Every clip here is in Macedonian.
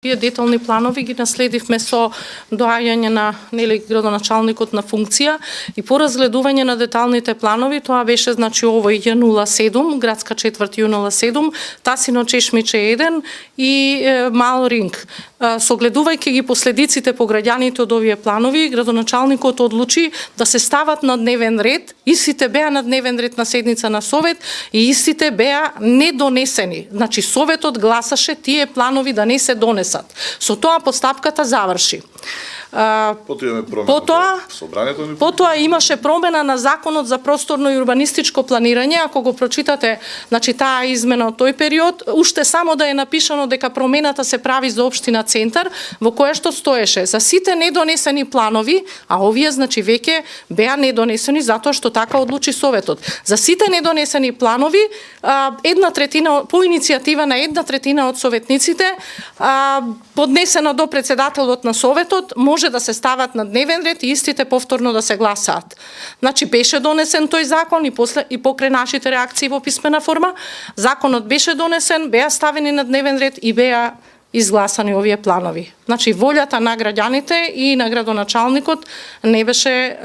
Тие детални планови ги наследивме со доаѓање на градоначалникот на функција и по разгледување на деталните планови, тоа беше значи овој Ј07, градска четврт Ј07, Тасино Чешмиче 1 и Мал Ринг. Согледувајќи ги последиците по граѓаните од овие планови, градоначалникот одлучи да се стават на дневен ред, истите беа на дневен ред на седница на совет и истите беа недонесени. Значи советот гласаше тие планови да не се донесат. Со тоа постапката заврши. Потоа имаше промена на Законот за просторно и урбанистичко планирање, ако го прочитате, значи таа измена од тој период, уште само да е напишано дека промената се прави за општина Центар, во која што стоеше за сите недонесени планови, а овие значи веќе беа недонесени затоа што така одлучи советот. За сите недонесени планови, една третина по иницијатива на една третина од советниците, поднесена до председателот на советот, може да се стават на дневен ред и истите повторно да се гласаат. Значи беше донесен тој закон и покрај нашите реакции во писмена форма, законот беше донесен, беа ставени на дневен ред и беа изгласани овие планови. Значи волјата на граѓаните и на градоначалникот не беше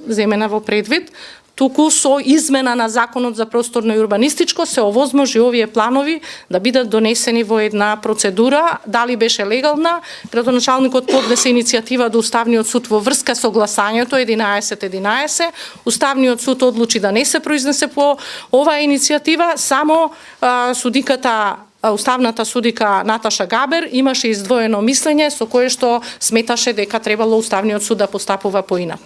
земена во предвид, туку со измена на Законот за просторно и урбанистичко се овозможи овие планови да бидат донесени во една процедура. Дали беше легална, градоначалникот поднесе иницијатива до Уставниот суд во врска со гласањето 11-11. Уставниот суд одлучи да не се произнесе по оваа иницијатива, само судиката уставната судика Наташа Габер имаше издвоено мислење со кое што сметаше дека требало Уставниот суд да постапува поинаку.